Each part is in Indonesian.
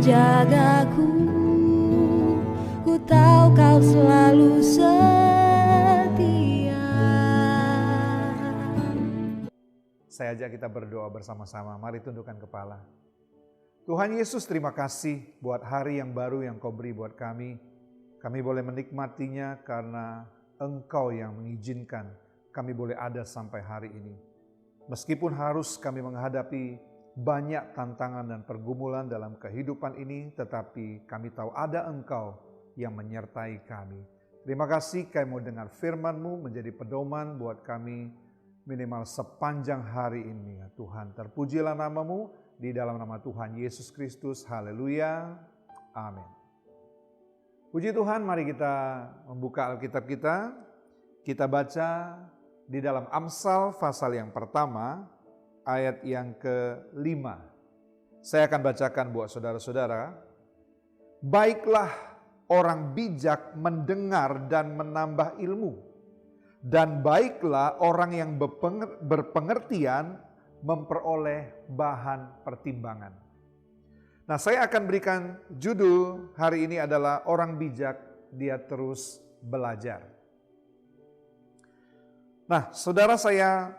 menjagaku. Ku tahu Kau selalu setia. Saya ajak kita berdoa bersama-sama. Mari tundukkan kepala. Tuhan Yesus, terima kasih buat hari yang baru yang Kau beri buat kami. Kami boleh menikmatinya karena Engkau yang mengizinkan kami boleh ada sampai hari ini. Meskipun harus kami menghadapi banyak tantangan dan pergumulan dalam kehidupan ini, tetapi kami tahu ada Engkau yang menyertai kami. Terima kasih kami mau dengar firman-Mu menjadi pedoman buat kami minimal sepanjang hari ini. Ya Tuhan, terpujilah nama-Mu di dalam nama Tuhan Yesus Kristus. Haleluya. Amin. Puji Tuhan, mari kita membuka Alkitab kita. Kita baca di dalam Amsal pasal yang pertama, ayat yang ke-5. Saya akan bacakan buat saudara-saudara. Baiklah orang bijak mendengar dan menambah ilmu. Dan baiklah orang yang berpengertian memperoleh bahan pertimbangan. Nah, saya akan berikan judul hari ini adalah orang bijak, dia terus belajar. Nah, saudara, saya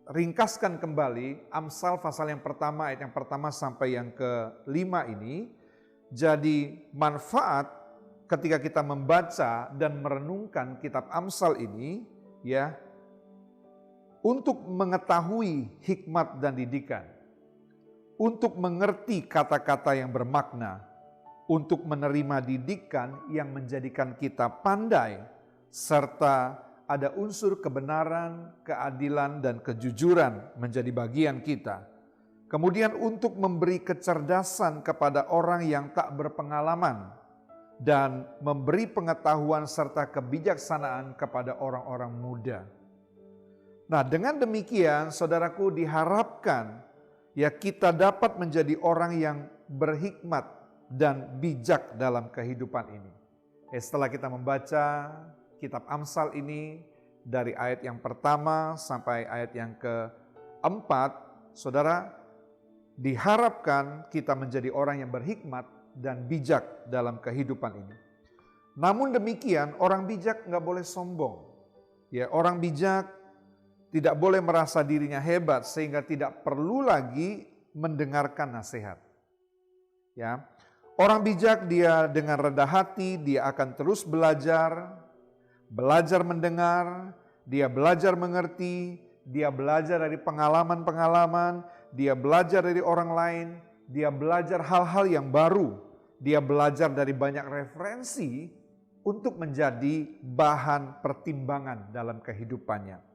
ringkaskan kembali Amsal pasal yang pertama, ayat yang pertama sampai yang ke-5 ini. Jadi manfaat ketika kita membaca dan merenungkan kitab Amsal ini, ya, untuk mengetahui hikmat dan didikan, untuk mengerti kata-kata yang bermakna, untuk menerima didikan yang menjadikan kita pandai, serta ada unsur kebenaran, keadilan, dan kejujuran menjadi bagian kita. Kemudian untuk memberi kecerdasan kepada orang yang tak berpengalaman, dan memberi pengetahuan serta kebijaksanaan kepada orang-orang muda. Nah, dengan demikian saudaraku diharapkan ya kita dapat menjadi orang yang berhikmat dan bijak dalam kehidupan ini. Setelah kita membaca kitab Amsal ini dari ayat yang pertama sampai ayat yang ke-4, saudara, diharapkan kita menjadi orang yang berhikmat dan bijak dalam kehidupan ini. Namun demikian, orang bijak nggak boleh sombong. Ya, orang bijak tidak boleh merasa dirinya hebat sehingga tidak perlu lagi mendengarkan nasihat. Ya, orang bijak dia dengan rendah hati, dia akan terus belajar mendengar, dia belajar mengerti, dia belajar dari pengalaman-pengalaman, dia belajar dari orang lain, dia belajar hal-hal yang baru, dia belajar dari banyak referensi untuk menjadi bahan pertimbangan dalam kehidupannya.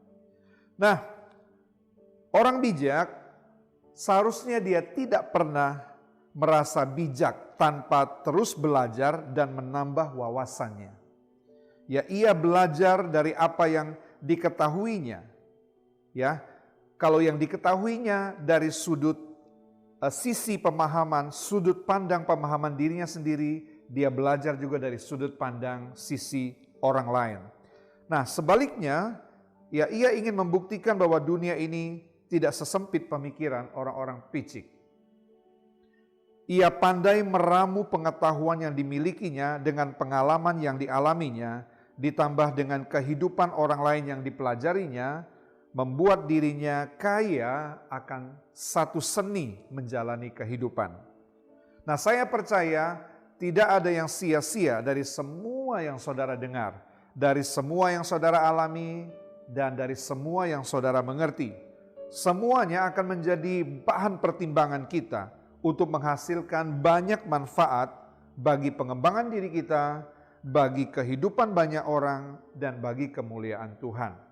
Nah, orang bijak seharusnya dia tidak pernah merasa bijak tanpa terus belajar dan menambah wawasannya. Ya, ia belajar dari apa yang diketahuinya. Ya, kalau yang diketahuinya dari sudut sisi pemahaman, sudut pandang pemahaman dirinya sendiri, dia belajar juga dari sudut pandang sisi orang lain. Nah, sebaliknya, ya, ia ingin membuktikan bahwa dunia ini tidak sesempit pemikiran orang-orang picik. Ia pandai meramu pengetahuan yang dimilikinya dengan pengalaman yang dialaminya, ditambah dengan kehidupan orang lain yang dipelajarinya, membuat dirinya kaya akan satu seni menjalani kehidupan. Nah, saya percaya tidak ada yang sia-sia dari semua yang saudara dengar, dari semua yang saudara alami, dan dari semua yang saudara mengerti. Semuanya akan menjadi bahan pertimbangan kita untuk menghasilkan banyak manfaat bagi pengembangan diri kita, bagi kehidupan banyak orang, dan bagi kemuliaan Tuhan.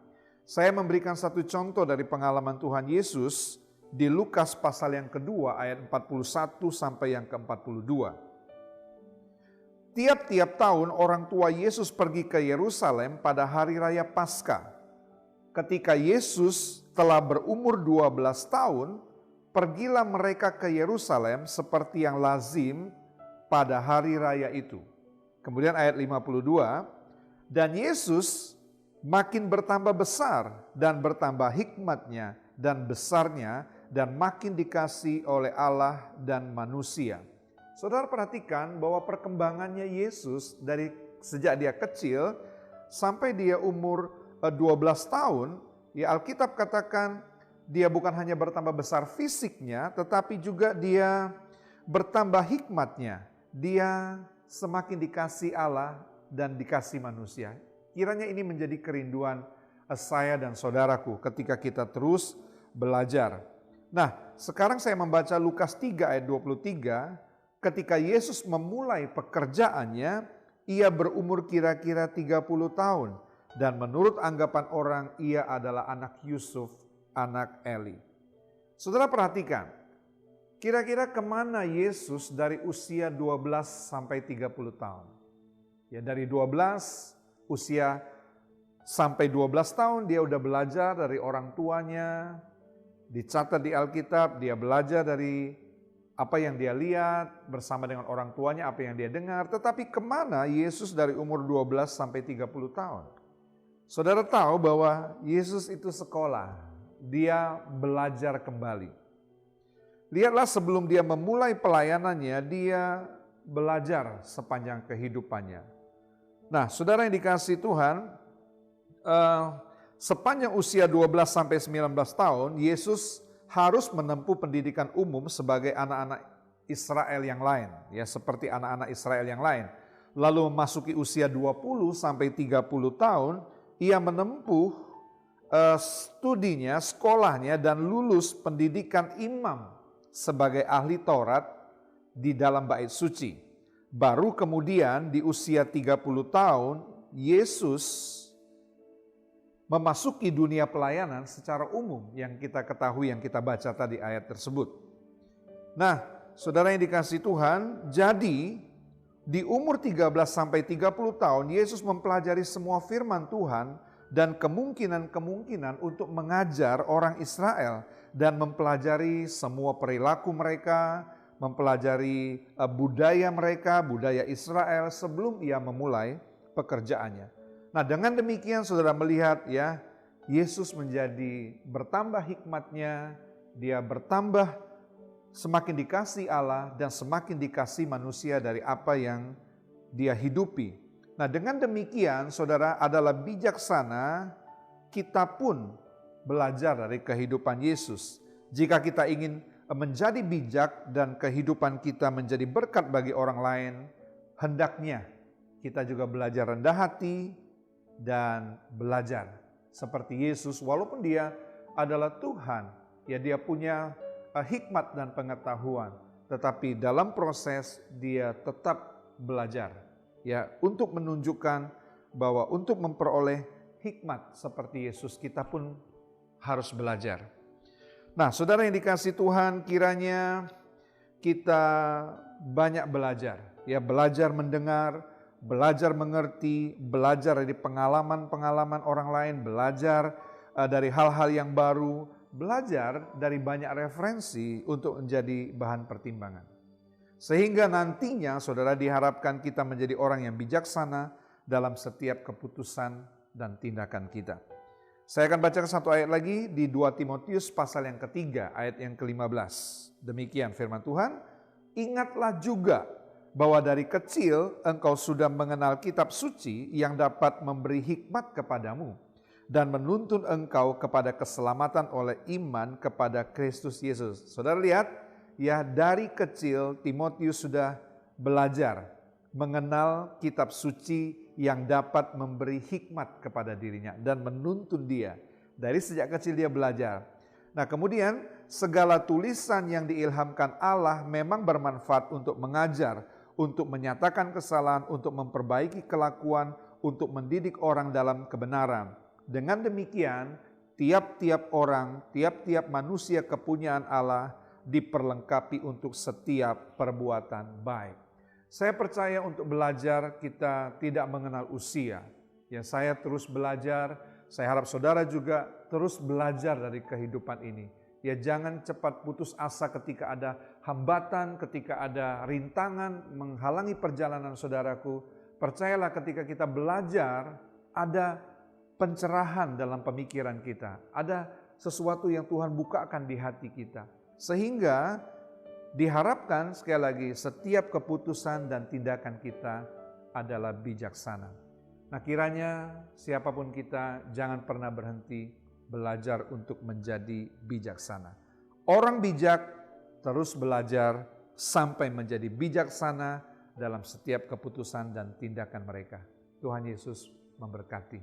Saya memberikan satu contoh dari pengalaman Tuhan Yesus di Lukas pasal yang kedua ayat 41 sampai yang ke-42. Tiap-tiap tahun orang tua Yesus pergi ke Yerusalem pada hari raya Paskah. Ketika Yesus telah berumur 12 tahun, pergilah mereka ke Yerusalem seperti yang lazim pada hari raya itu. Kemudian ayat 52, dan Yesus makin bertambah besar dan bertambah hikmatnya dan besarnya dan makin dikasihi oleh Allah dan manusia. Saudara perhatikan bahwa perkembangannya Yesus dari sejak dia kecil sampai dia umur 12 tahun, ya Alkitab katakan dia bukan hanya bertambah besar fisiknya, tetapi juga dia bertambah hikmatnya. Dia semakin dikasih Allah dan dikasih manusia. Kiranya ini menjadi kerinduan saya dan saudaraku ketika kita terus belajar. Nah, sekarang saya membaca Lukas 3 ayat 23, ketika Yesus memulai pekerjaannya, ia berumur kira-kira 30 tahun. Dan menurut anggapan orang, ia adalah anak Yusuf, anak Eli. Saudara perhatikan, kira-kira kemana Yesus dari usia 12 sampai 30 tahun? Ya, dari 12 usia sampai 12 tahun dia udah belajar dari orang tuanya. Dicatat di Alkitab, dia belajar dari apa yang dia lihat bersama dengan orang tuanya, apa yang dia dengar. Tetapi kemana Yesus dari umur 12 sampai 30 tahun? Saudara tahu bahwa Yesus itu sekolah, dia belajar kembali. Lihatlah sebelum dia memulai pelayanannya, dia belajar sepanjang kehidupannya. Nah, saudara yang dikasihi Tuhan, sepanjang usia 12 sampai 19 tahun, Yesus harus menempuh pendidikan umum sebagai anak-anak Israel yang lain, ya seperti anak-anak Israel yang lain. Lalu memasuki usia 20 sampai 30 tahun, ia menempuh studinya, sekolahnya dan lulus pendidikan imam sebagai ahli Taurat di dalam bait suci. Baru kemudian di usia 30 tahun, Yesus memasuki dunia pelayanan secara umum yang kita ketahui, yang kita baca tadi ayat tersebut. Nah, saudara yang dikasihi Tuhan, jadi di umur 13 sampai 30 tahun Yesus mempelajari semua firman Tuhan dan kemungkinan-kemungkinan untuk mengajar orang Israel dan mempelajari semua perilaku mereka, mempelajari budaya mereka, budaya Israel sebelum ia memulai pekerjaannya. Nah, dengan demikian saudara melihat ya, Yesus menjadi bertambah hikmatnya, dia bertambah semakin dikasih Allah dan semakin dikasih manusia dari apa yang dia hidupi. Nah, dengan demikian saudara adalah bijaksana kita pun belajar dari kehidupan Yesus. Jika kita ingin menjadi bijak dan kehidupan kita menjadi berkat bagi orang lain, hendaknya kita juga belajar rendah hati dan belajar seperti Yesus. Walaupun dia adalah Tuhan, ya dia punya hikmat dan pengetahuan, tetapi dalam proses dia tetap belajar, ya untuk menunjukkan bahwa untuk memperoleh hikmat seperti Yesus kita pun harus belajar. Nah, saudara yang dikasihi Tuhan, kiranya kita banyak belajar, ya belajar mendengar, belajar mengerti, belajar dari pengalaman-pengalaman orang lain, belajar dari hal-hal yang baru, belajar dari banyak referensi untuk menjadi bahan pertimbangan. Sehingga nantinya saudara diharapkan kita menjadi orang yang bijaksana dalam setiap keputusan dan tindakan kita. Saya akan bacakan satu ayat lagi di 2 Timotius pasal yang ketiga ayat yang ke-15. Demikian firman Tuhan, ingatlah juga bahwa dari kecil engkau sudah mengenal kitab suci yang dapat memberi hikmat kepadamu dan menuntun engkau kepada keselamatan oleh iman kepada Kristus Yesus. Saudara lihat, ya dari kecil Timotius sudah belajar mengenal kitab suci yang dapat memberi hikmat kepada dirinya dan menuntun dia. Dari sejak kecil dia belajar. Nah, kemudian segala tulisan yang diilhamkan Allah memang bermanfaat untuk mengajar, untuk menyatakan kesalahan, untuk memperbaiki kelakuan, untuk mendidik orang dalam kebenaran. Dengan demikian, tiap-tiap orang, tiap-tiap manusia kepunyaan Allah diperlengkapi untuk setiap perbuatan baik. Saya percaya untuk belajar kita tidak mengenal usia. Ya, saya terus belajar, saya harap saudara juga terus belajar dari kehidupan ini. Ya, jangan cepat putus asa ketika ada hambatan, ketika ada rintangan menghalangi perjalanan saudaraku. Percayalah ketika kita belajar, ada pencerahan dalam pemikiran kita. Ada sesuatu yang Tuhan bukakan di hati kita. Sehingga Diharapkan sekali lagi setiap keputusan dan tindakan kita adalah bijaksana. Nah, kiranya siapapun kita jangan pernah berhenti belajar untuk menjadi bijaksana. Orang bijak terus belajar sampai menjadi bijaksana dalam setiap keputusan dan tindakan mereka. Tuhan Yesus memberkati.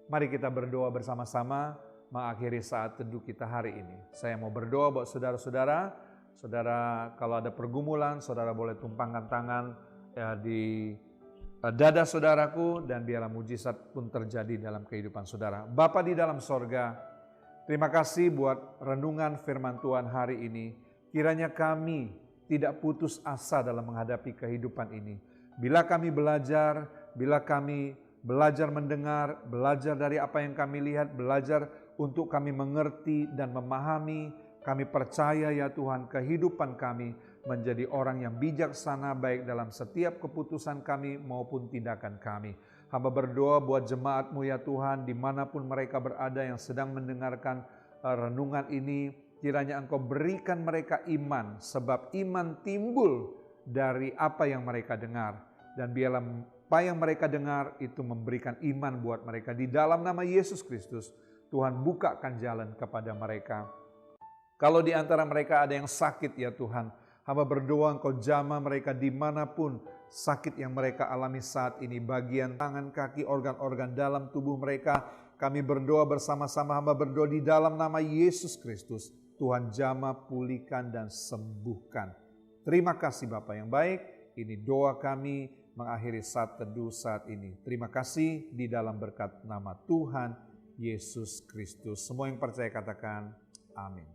Mari kita berdoa bersama-sama mengakhiri saat teduh kita hari ini. Saya mau berdoa buat saudara-saudara. Saudara, kalau ada pergumulan, saudara boleh tumpangkan tangan di dada saudaraku, dan biarlah mujizat pun terjadi dalam kehidupan saudara. Bapa di dalam sorga, terima kasih buat renungan firman Tuhan hari ini. Kiranya kami tidak putus asa dalam menghadapi kehidupan ini. Bila kami belajar mendengar, belajar dari apa yang kami lihat, belajar untuk kami mengerti dan memahami. Kami percaya ya Tuhan, kehidupan kami menjadi orang yang bijaksana baik dalam setiap keputusan kami maupun tindakan kami. Hamba berdoa buat jemaat-Mu ya Tuhan, dimanapun mereka berada yang sedang mendengarkan renungan ini, kiranya Engkau berikan mereka iman, sebab iman timbul dari apa yang mereka dengar. Dan biarlah apa yang mereka dengar itu memberikan iman buat mereka. Di dalam nama Yesus Kristus, Tuhan bukakan jalan kepada mereka. Kalau di antara mereka ada yang sakit ya Tuhan, hamba berdoa Engkau jamah mereka dimanapun sakit yang mereka alami saat ini. Bagian tangan, kaki, organ-organ dalam tubuh mereka. Kami berdoa bersama-sama, hamba berdoa di dalam nama Yesus Kristus. Tuhan jamah, pulihkan dan sembuhkan. Terima kasih Bapa yang baik. Ini doa kami mengakhiri saat teduh saat ini. Terima kasih di dalam berkat nama Tuhan Yesus Kristus. Semua yang percaya katakan amin.